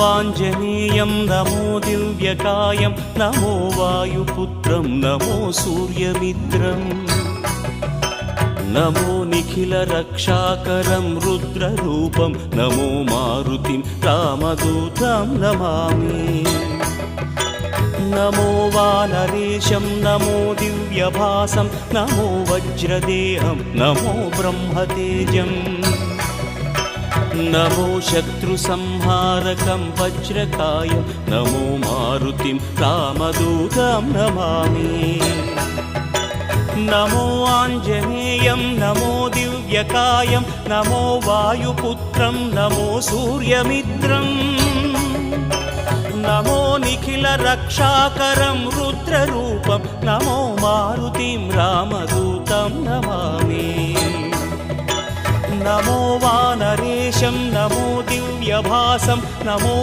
Anjaneyam నమో దివ్యకాయం నమో వాయుపుత్రం నమో సూర్యమిత్రం నమో Nikhila రక్షాకరం రుద్రరూపం నమో మారుతిం రామదూతం నమామి నమో వానరేశం నమో దివ్యభాసం నమో వజ్రదేహం నమో బ్రహ్మతేజం నమో శత్రుసంహారకం వజ్రకాయం నమో మారుతిం రామదూతం నమామి నమో Anjaneyam నమో దివ్యకాయం నమో వాయుపుత్రం నమో సూర్యమిత్రం నమో Nikhila రక్షాకరం రుద్రరూపం నమో మారుతిం రామదూతం నమామి నమో వానరేశం నమో దివ్యభాసం నమో